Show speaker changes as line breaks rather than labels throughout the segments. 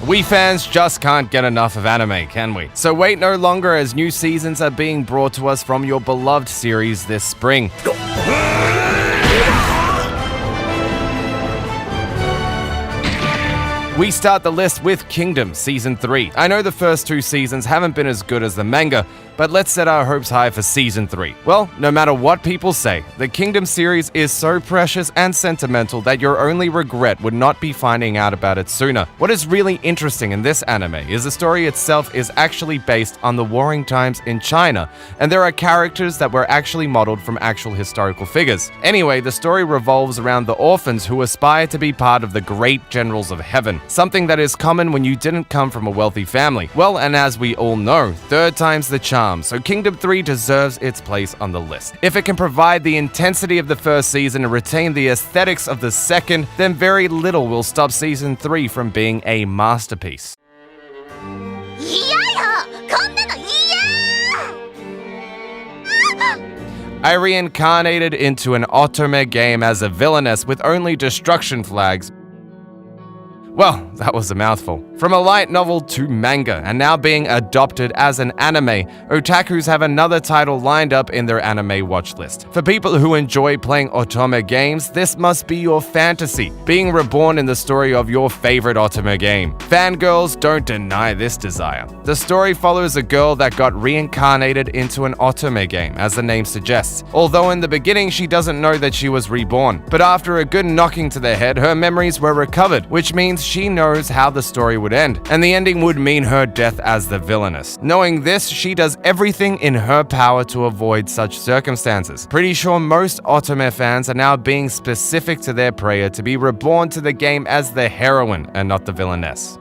We fans just can't get enough of anime, can we? So wait no longer as new seasons are being brought to us from your beloved series this spring. We start the list with Kingdom Season 3. I know the first 2 seasons haven't been as good as the manga, but let's set our hopes high for Season 3. Well, no matter what people say, the Kingdom series is so precious and sentimental that your only regret would not be finding out about it sooner. What is really interesting in this anime is the story itself is actually based on the warring times in China, and there are characters that were actually modeled from actual historical figures. Anyway, the story revolves around the orphans who aspire to be part of the great generals of heaven, something that is common when you didn't come from a wealthy family. Well, and as we all know, third time's the charm, so Kingdom 3 deserves its place on the list. If it can provide the intensity of the first season and retain the aesthetics of the second, then very little will stop Season 3 from being a masterpiece. I reincarnated into an Otome game as a villainess with only destruction flags. Well, that was a mouthful. From a light novel to manga, and now being adopted as an anime, otakus have another title lined up in their anime watch list. For people who enjoy playing Otome games, this must be your fantasy, being reborn in the story of your favorite Otome game. Fangirls don't deny this desire. The story follows a girl that got reincarnated into an Otome game, as the name suggests, although in the beginning she doesn't know that she was reborn. But after a good knocking to the head, her memories were recovered, which means she knows how the story would end, and the ending would mean her death as the villainess. Knowing this, she does everything in her power to avoid such circumstances. Pretty sure most Otome fans are now being specific to their prayer to be reborn to the game as the heroine and not the villainess.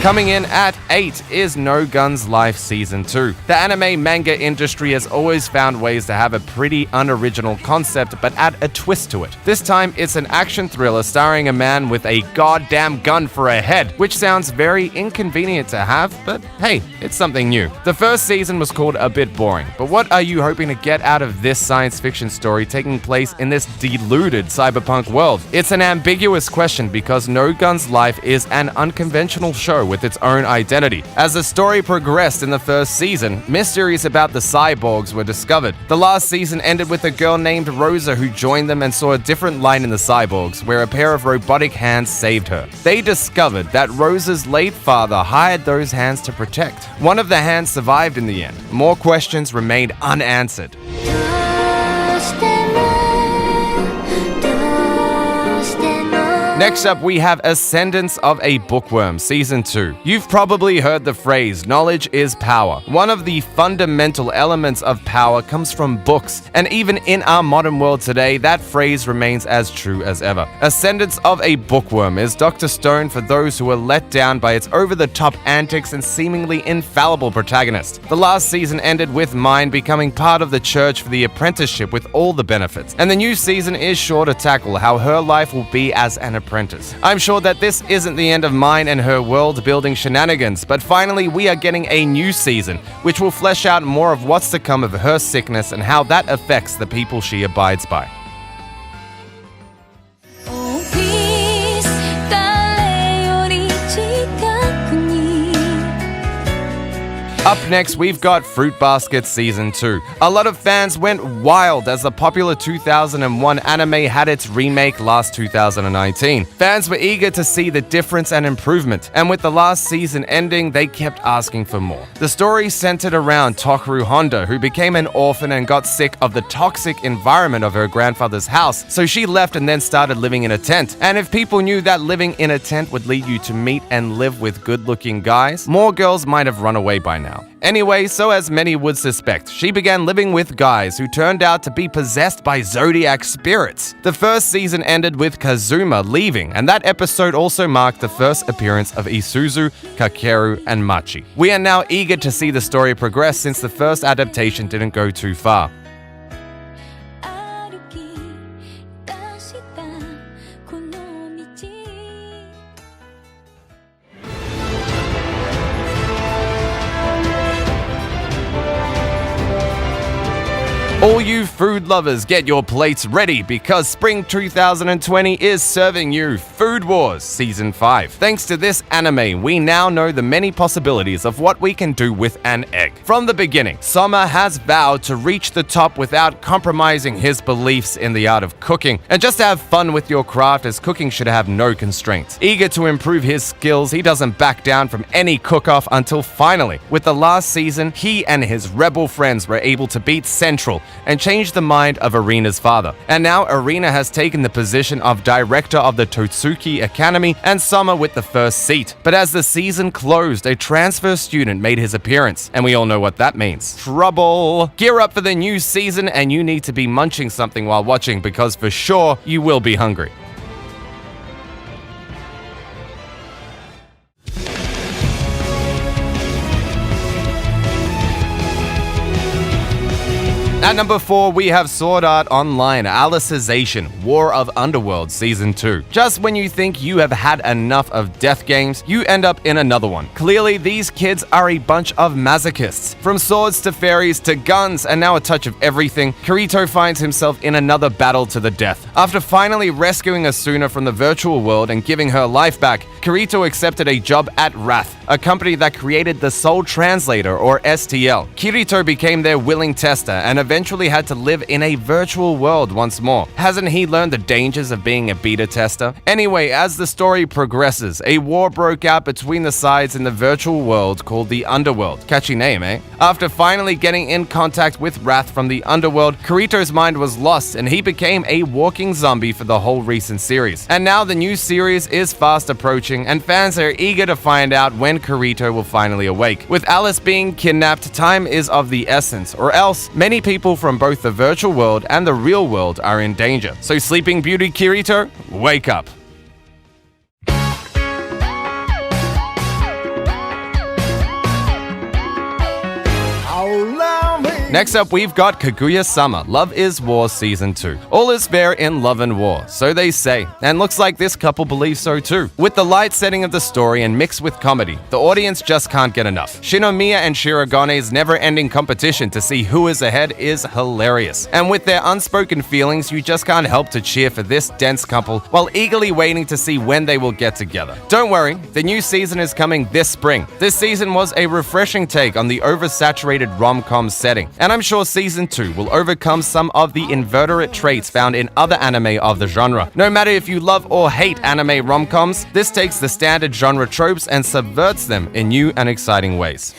Coming in at 8 is No Guns Life Season 2. The anime manga industry has always found ways to have a pretty unoriginal concept but add a twist to it. This time it's an action thriller starring a man with a goddamn gun for a head, which sounds very inconvenient to have, but hey, it's something new. The first season was called A Bit Boring, but what are you hoping to get out of this science fiction story taking place in this deluded cyberpunk world? It's an ambiguous question because No Guns Life is an unconventional show with its own identity. As the story progressed in the first season, mysteries about the cyborgs were discovered. The last season ended with a girl named Rosa who joined them and saw a different line in the cyborgs, where a pair of robotic hands saved her. They discovered that Rosa's late father hired those hands to protect. One of the hands survived in the end. More questions remained unanswered. Next up, we have Ascendence of a Bookworm, Season 2. You've probably heard the phrase, knowledge is power. One of the fundamental elements of power comes from books, and even in our modern world today, that phrase remains as true as ever. Ascendance of a Bookworm is Dr. Stone for those who were let down by its over-the-top antics and seemingly infallible protagonist. The last season ended with Mine becoming part of the church for the apprenticeship with all the benefits, and the new season is sure to tackle how her life will be as an apprentice. I'm sure that this isn't the end of Mine and her world-building shenanigans, but finally we are getting a new season, which will flesh out more of what's to come of her sickness and how that affects the people she abides by. Up next, we've got Fruit Basket Season 2. A lot of fans went wild as the popular 2001 anime had its remake last 2019. Fans were eager to see the difference and improvement, and with the last season ending, they kept asking for more. The story centered around Tokaru Honda, who became an orphan and got sick of the toxic environment of her grandfather's house, so she left and then started living in a tent. And if people knew that living in a tent would lead you to meet and live with good-looking guys, more girls might have run away by now. Anyway, so as many would suspect, she began living with guys who turned out to be possessed by zodiac spirits. The first season ended with Kazuma leaving, and that episode also marked the first appearance of Isuzu, Kakeru, and Machi. We are now eager to see the story progress since the first adaptation didn't go too far. All you food lovers, get your plates ready because spring 2020 is serving you Food Wars Season 5. Thanks to this anime, we now know the many possibilities of what we can do with an egg. From the beginning, Soma has vowed to reach the top without compromising his beliefs in the art of cooking, and just have fun with your craft, as cooking should have no constraints. Eager to improve his skills, he doesn't back down from any cook-off until finally, with the last season, he and his rebel friends were able to beat Central and change the mind of Arena's father. And now Arena has taken the position of director of the Totsuki Academy, and Soma with the first seat. But as the season closed, a transfer student made his appearance, and we all know what that means. Trouble! Gear up for the new season, and you need to be munching something while watching, because for sure you will be hungry. At number 4, we have Sword Art Online Alicization War of Underworld Season 2. Just when you think you have had enough of death games, you end up in another one. Clearly, these kids are a bunch of masochists. From swords to fairies to guns and now a touch of everything, Kirito finds himself in another battle to the death. After finally rescuing Asuna from the virtual world and giving her life back, Kirito accepted a job at Wrath, a company that created the Soul Translator, or STL. Kirito became their willing tester and eventually had to live in a virtual world once more. Hasn't he learned the dangers of being a beta tester? Anyway, as the story progresses, a war broke out between the sides in the virtual world called the Underworld. Catchy name, eh? After finally getting in contact with Wrath from the Underworld, Kirito's mind was lost and he became a walking zombie for the whole recent series. And now the new series is fast approaching and fans are eager to find out when Kirito will finally awake. With Alice being kidnapped, time is of the essence, or else many people from both the virtual world and the real world are in danger. So Sleeping Beauty Kirito, wake up. Next up, we've got Kaguya-sama Love is War Season 2. All is fair in love and war, so they say, and looks like this couple believes so too. With the light setting of the story and mixed with comedy, the audience just can't get enough. Shinomiya and Shiragone's never-ending competition to see who is ahead is hilarious. And with their unspoken feelings, you just can't help to cheer for this dense couple while eagerly waiting to see when they will get together. Don't worry, the new season is coming this spring. This season was a refreshing take on the oversaturated rom-com setting, and I'm sure Season 2 will overcome some of the invertebrate traits found in other anime of the genre. No matter if you love or hate anime rom-coms, this takes the standard genre tropes and subverts them in new and exciting ways.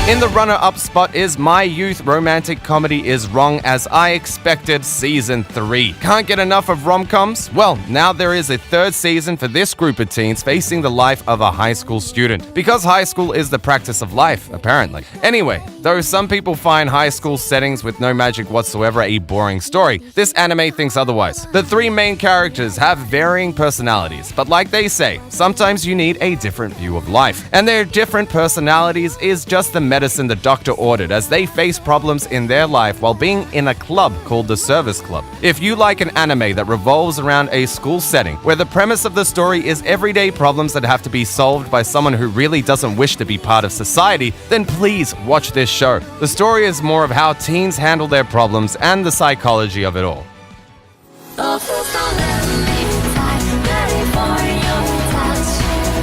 In the runner-up spot is My Youth Romantic Comedy Is Wrong As I Expected Season 3. Can't get enough of rom-coms? Well, now there is a third season for this group of teens facing the life of a high school student. Because high school is the practice of life, apparently. Anyway, though some people find high school settings with no magic whatsoever a boring story, this anime thinks otherwise. The three main characters have varying personalities, but like they say, sometimes you need a different view of life. And their different personalities is just the medicine the doctor ordered as they face problems in their life while being in a club called the Service Club. If you like an anime that revolves around a school setting, where the premise of the story is everyday problems that have to be solved by someone who really doesn't wish to be part of society, then please watch this show. The story is more of how teens handle their problems and the psychology of it all.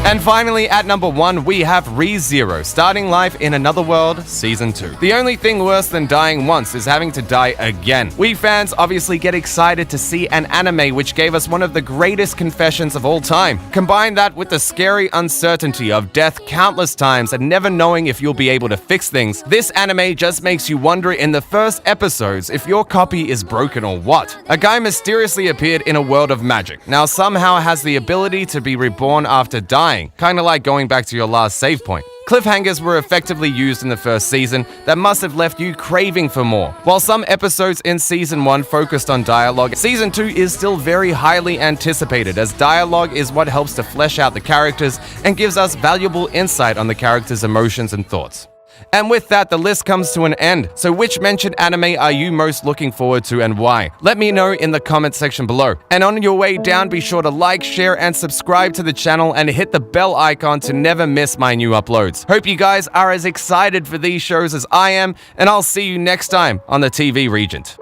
And finally, at number 1, we have ReZero, Starting Life in Another World, Season 2. The only thing worse than dying once is having to die again. We fans obviously get excited to see an anime which gave us one of the greatest confessions of all time. Combine that with the scary uncertainty of death countless times and never knowing if you'll be able to fix things, this anime just makes you wonder in the first episodes if your copy is broken or what. A guy mysteriously appeared in a world of magic, now somehow has the ability to be reborn after dying. Kinda like going back to your last save point. Cliffhangers were effectively used in the first season that must have left you craving for more. While some episodes in Season 1 focused on dialogue, Season 2 is still very highly anticipated as dialogue is what helps to flesh out the characters and gives us valuable insight on the characters' emotions and thoughts. And with that, the list comes to an end. So which mentioned anime are you most looking forward to and why? Let me know in the comment section below. And on your way down, be sure to like, share, and subscribe to the channel and hit the bell icon to never miss my new uploads. Hope you guys are as excited for these shows as I am, and I'll see you next time on the TV Regent.